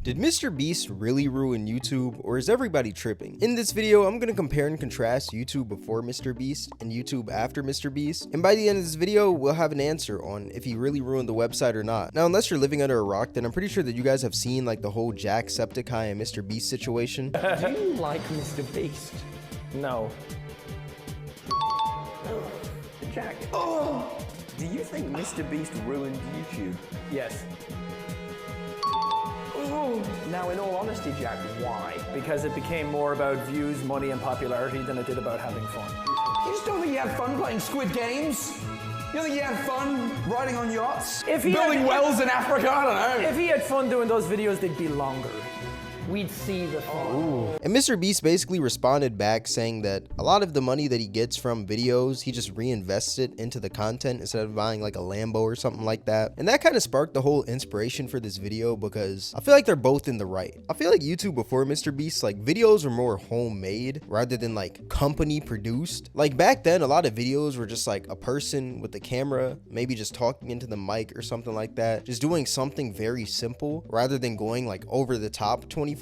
Did MrBeast really ruin YouTube, or is everybody tripping? In this video, I'm gonna compare and contrast YouTube before MrBeast and YouTube after MrBeast, and by the end of this video, we'll have an answer on if he really ruined the website or not. Now, unless you're living under a rock, then I'm pretty sure that you guys have seen like the whole Jacksepticeye and MrBeast situation. Do you like MrBeast? No. Jack. Oh! Do you think MrBeast ruined YouTube? Yes. Ooh. Now, in all honesty, Jack, why? Because it became more about views, money, and popularity than it did about having fun. You just don't think you had fun playing Squid Games? You don't think you had fun riding on yachts? Building wells in Africa? I don't know. If he had fun doing those videos, they'd be longer. We'd see the fun. Ooh. And MrBeast basically responded back saying that a lot of the money that he gets from videos, he just reinvests it into the content instead of buying like a Lambo or something like that. And that kind of sparked the whole inspiration for this video because I feel like they're both in the right. I feel like YouTube before MrBeast, like videos were more homemade rather than like company produced. Like back then, a lot of videos were just like a person with the camera, maybe just talking into the mic or something like that, just doing something very simple rather than going like over the top 24/7.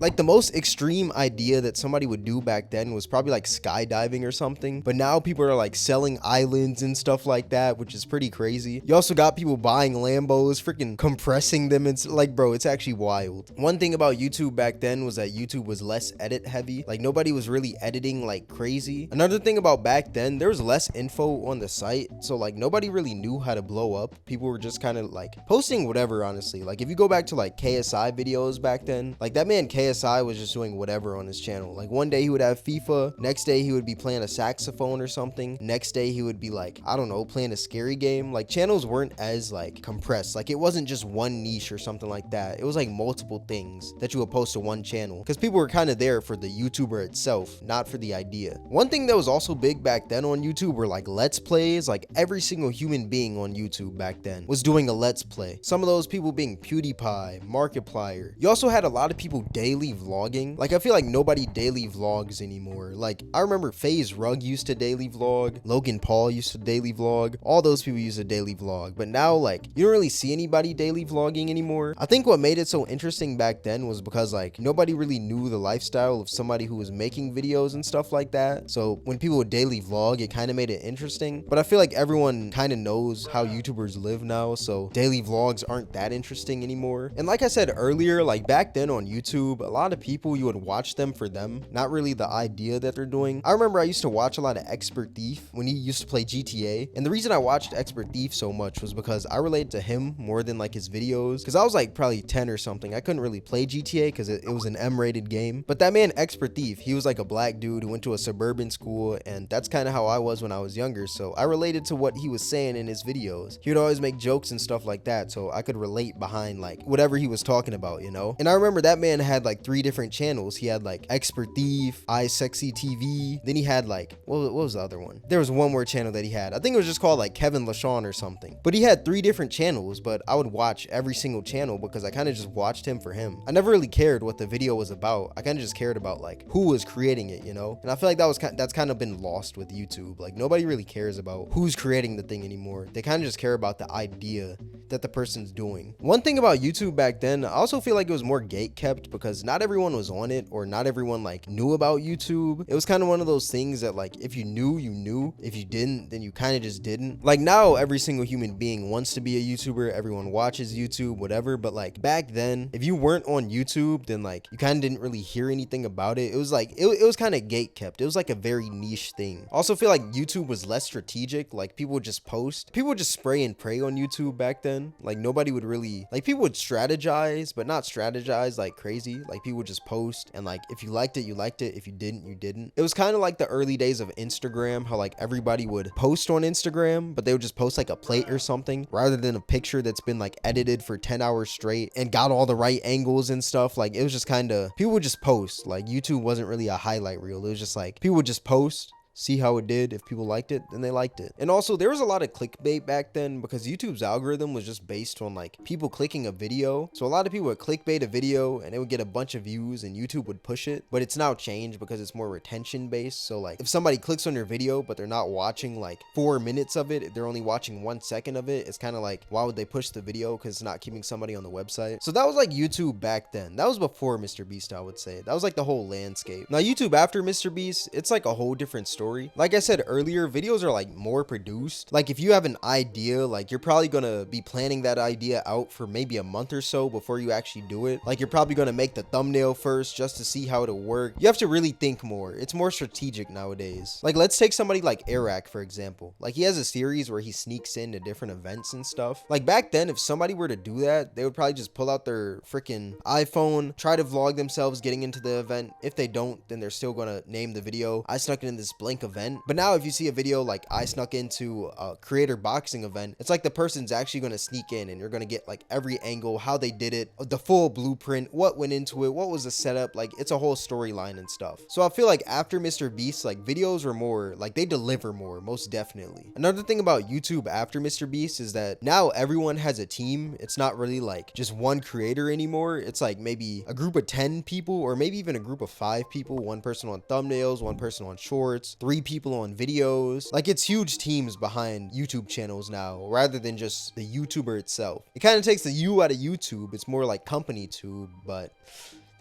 Like the most extreme idea that somebody would do back then was probably like skydiving or something, but now people are like selling islands and stuff like that, which is pretty crazy. You also got people buying Lambos, freaking compressing them. It's like, bro, it's actually wild. One thing about YouTube back then was that YouTube was less edit heavy. Like nobody was really editing like crazy. Another thing about back then, there was less info on the site, so like nobody really knew how to blow up. People were just kind of like posting whatever, honestly. Like if you go back to like KSI videos back then, like that man KSI was just doing whatever on his channel. Like one day he would have FIFA, next day he would be playing a saxophone or something, next day he would be like, I don't know, playing a scary game. Like channels weren't as like compressed. Like it wasn't just one niche or something like that. It was like multiple things that you would post to one channel because people were kind of there for the YouTuber itself, not for the idea. One thing that was also big back then on YouTube were like let's plays. Like every single human being on YouTube back then was doing a let's play. Some of those people being PewDiePie, Markiplier. You also had a lot of people daily vlogging. Like I feel like nobody daily vlogs anymore. Like I remember FaZe Rug used to daily vlog, Logan Paul used to daily vlog, all those people used to daily vlog, but now like you don't really see anybody daily vlogging anymore. I think what made it so interesting back then was because like nobody really knew the lifestyle of somebody who was making videos and stuff like that, so when people would daily vlog, it kind of made it interesting. But I feel like everyone kind of knows how YouTubers live now, so daily vlogs aren't that interesting anymore. And like I said earlier, like back then on YouTube, a lot of people, you would watch them for them, not really the idea that they're doing. I remember I used to watch a lot of Expert Thief when he used to play GTA, and the reason I watched Expert Thief so much was because I related to him more than like his videos, because I was like probably 10 or something. I couldn't really play GTA because it was an M-rated game, but that man Expert Thief, he was like a black dude who went to a suburban school, and that's kind of how I was when I was younger, so I related to what he was saying in his videos. He would always make jokes and stuff like that, so I could relate behind like whatever he was talking about, you know? And I remember that man had like 3 different channels. He had like Expert Thief, iSexy TV, then he had like what was the other one? There was one more channel that he had. I think it was just called like Kevin LaShawn or something, but he had 3 different channels. But I would watch every single channel because I kind of just watched him for him. I never really cared what the video was about. I kind of just cared about like who was creating it, you know? And I feel like that's kind of been lost with YouTube. Like nobody really cares about who's creating the thing anymore. They kind of just care about the idea that the person's doing. One thing about YouTube back then, I also feel like it was more gate kept because not everyone was on it, or not everyone like knew about YouTube. It was kind of one of those things that like if you knew, you knew. If you didn't, then you kind of just didn't. Like now every single human being wants to be a YouTuber, everyone watches YouTube, whatever, but like back then if you weren't on YouTube, then like you kind of didn't really hear anything about it. It was like it was kind of gate kept. It was like a very niche thing. Also feel like YouTube was less strategic. Like people would just post, people would just spray and pray on YouTube back then. Like nobody would really, like people would strategize, but not strategize like crazy. Like people would just post, and like if you liked it, you liked it. If you didn't, you didn't. It was kind of like the early days of Instagram, how like everybody would post on Instagram, but they would just post like a plate or something rather than a picture that's been like edited for 10 hours straight and got all the right angles and stuff. Like it was just kind of, people would just post. Like YouTube wasn't really a highlight reel. It was just like people would just post, see how it did. If people liked it, then they liked it. And also there was a lot of clickbait back then because YouTube's algorithm was just based on like people clicking a video. So a lot of people would clickbait a video and it would get a bunch of views and YouTube would push it. But it's now changed because it's more retention based. So like if somebody clicks on your video but they're not watching like 4 minutes of it, they're only watching 1 second of it, it's kind of like, why would they push the video? Because it's not keeping somebody on the website. So that was like YouTube back then. That was before MrBeast, I would say. That was like the whole landscape. Now YouTube after MrBeast, it's like a whole different story. Like I said earlier, videos are like more produced. Like if you have an idea, like you're probably gonna be planning that idea out for maybe a month or so before you actually do it. Like you're probably gonna make the thumbnail first just to see how it'll work. You have to really think more. It's more strategic nowadays. Like let's take somebody like Eric, for example. Like he has a series where he sneaks into different events and stuff. Like back then, if somebody were to do that, they would probably just pull out their freaking iPhone, try to vlog themselves getting into the event. If they don't, then they're still gonna name the video, I snuck into this blank event. But now if you see a video like I snuck into a creator boxing event, it's like the person's actually gonna sneak in and you're gonna get like every angle, how they did it, the full blueprint, what went into it, what was the setup, like it's a whole storyline and stuff. So I feel like after MrBeast, like videos were more, like they deliver more, most definitely. Another thing about YouTube after MrBeast is that now everyone has a team. It's not really like just one creator anymore. It's like maybe a group of 10 people or maybe even a group of 5 people, one person on thumbnails, one person on shorts, 3 people on videos. Like it's huge teams behind YouTube channels now rather than just the YouTuber itself. It kind of takes the U out of YouTube. It's more like company tube, but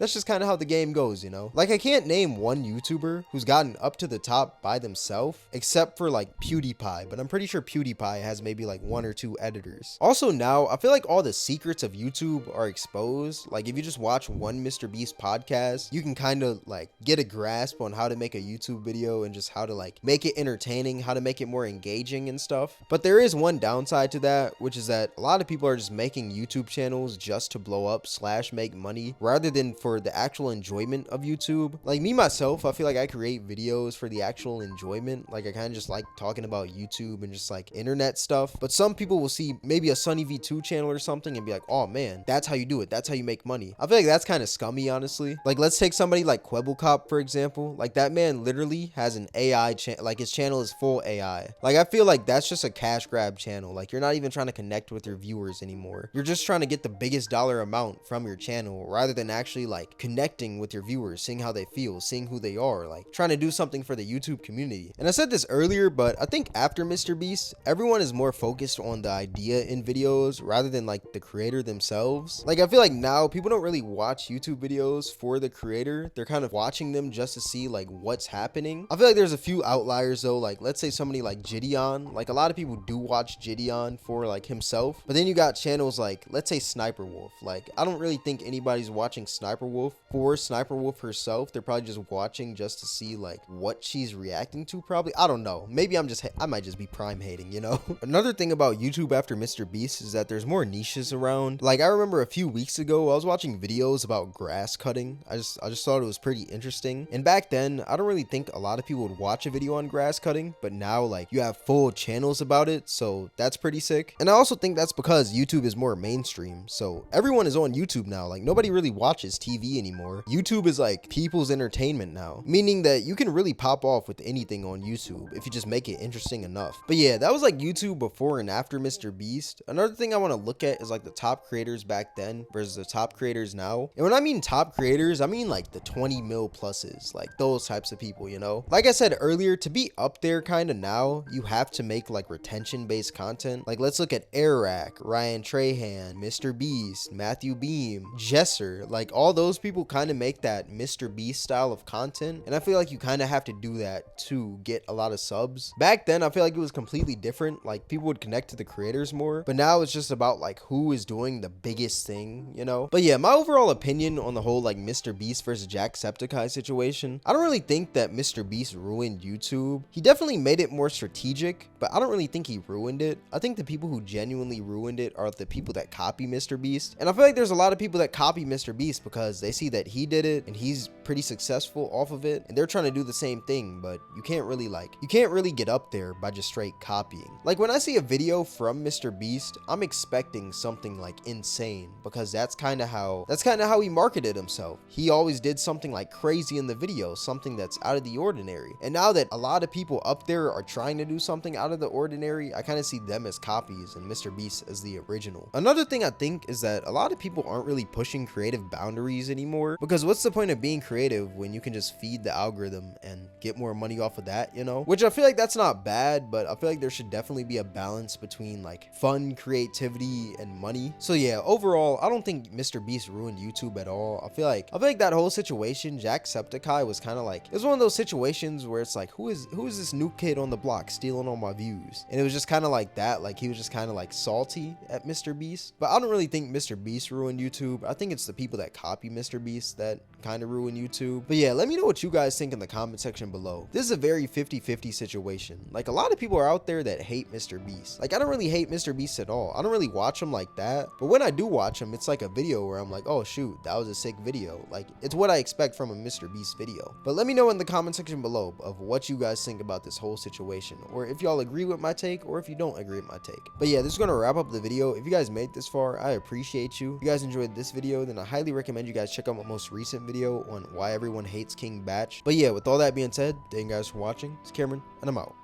that's just kind of how the game goes, you know? Like I can't name one YouTuber who's gotten up to the top by themselves except for like PewDiePie, but I'm pretty sure PewDiePie has maybe like 1 or 2 editors. Also now I feel like all the secrets of YouTube are exposed. Like if you just watch one MrBeast podcast, you can kind of like get a grasp on how to make a YouTube video and just how to like make it entertaining, how to make it more engaging and stuff. But there is one downside to that, which is that a lot of people are just making YouTube channels just to blow up / make money rather than for the actual enjoyment of YouTube. Like me myself, I feel like I create videos for the actual enjoyment. Like I kind of just like talking about YouTube and just like internet stuff. But some people will see maybe a Sunny V2 channel or something and be like, oh man, that's how you do it, that's how you make money. I feel like that's kind of scummy, honestly. Like let's take somebody like Quebblecop, for example. Like that man literally has an AI channel, like his channel is full AI. Like I feel like that's just a cash grab channel. Like you're not even trying to connect with your viewers anymore. You're just trying to get the biggest dollar amount from your channel rather than actually like connecting with your viewers, seeing how they feel, seeing who they are, like trying to do something for the YouTube community. And I said this earlier, but I think after MrBeast, everyone is more focused on the idea in videos rather than like the creator themselves. Like I feel like now people don't really watch YouTube videos for the creator. They're kind of watching them just to see like what's happening. I feel like there's a few outliers though. Like let's say somebody like Gideon. Like a lot of people do watch Gideon for like himself, but then you got channels like let's say Sniper Wolf. Like I don't really think anybody's watching Sniper Wolf for Sniper Wolf herself. They're probably just watching just to see like what she's reacting to, probably. I don't know, maybe I might just be prime hating, you know. Another thing about YouTube after MrBeast is that there's more niches around. Like I remember a few weeks ago I was watching videos about grass cutting. I just thought it was pretty interesting, and back then I don't really think a lot of people would watch a video on grass cutting, but now like you have full channels about it, so that's pretty sick. And I also think that's because YouTube is more mainstream, so everyone is on YouTube now. Like nobody really watches TV anymore. YouTube is like people's entertainment now, meaning that you can really pop off with anything on YouTube if you just make it interesting enough. But yeah, that was like YouTube before and after MrBeast. Another thing I want to look at is like the top creators back then versus the top creators now. And when I mean top creators, I mean like the 20 mil pluses, like those types of people, you know. Like I said earlier, to be up there kind of now, you have to make like retention based content. Like let's look at Eric, Ryan Trahan, MrBeast, Matthew Beam, Jesser. Like all those people kind of make that MrBeast style of content, and I feel like you kind of have to do that to get a lot of subs. Back then I feel like it was completely different. Like people would connect to the creators more, but now it's just about like who is doing the biggest thing, you know. But yeah, my overall opinion on the whole like MrBeast versus Jacksepticeye situation, I don't really think that MrBeast ruined YouTube. He definitely made it more strategic, but I don't really think he ruined it. I think the people who genuinely ruined it are the people that copy MrBeast, and I feel like there's a lot of people that copy MrBeast because because they see that he did it and he's pretty successful off of it, and they're trying to do the same thing, but you can't really get up there by just straight copying. Like when I see a video from MrBeast, I'm expecting something like insane, because that's kind of how he marketed himself. He always did something like crazy in the video, something that's out of the ordinary. And now that a lot of people up there are trying to do something out of the ordinary, I kind of see them as copies and MrBeast as the original. Another thing I think is that a lot of people aren't really pushing creative boundaries anymore, because what's the point of being creative when you can just feed the algorithm and get more money off of that, you know? Which I feel like that's not bad, but I feel like there should definitely be a balance between like fun, creativity, and money. So yeah, overall, I don't think MrBeast ruined YouTube at all. I feel like that whole situation, Jacksepticeye, was kind of like, it was one of those situations where it's like, who is this new kid on the block stealing all my views? And it was just kind of like that, like he was just kind of like salty at MrBeast. But I don't really think MrBeast ruined YouTube. I think it's the people that copy MrBeast that kind of ruin YouTube. But yeah, let me know what you guys think in the comment section below. This is a very 50-50 situation. Like a lot of people are out there that hate MrBeast. Like I don't really hate MrBeast at all. I don't really watch him like that, but when I do watch him, it's like a video where I'm like, oh shoot, that was a sick video. Like it's what I expect from a MrBeast video. But let me know in the comment section below of what you guys think about this whole situation, or if y'all agree with my take, or if you don't agree with my take. But yeah, this is gonna wrap up the video. If you guys made it this far, I appreciate you. If you guys enjoyed this video, then I highly recommend you guys check out my most recent video on why everyone hates King Batch. But yeah, with all that being said, thank you guys for watching. It's Cameron, and I'm out.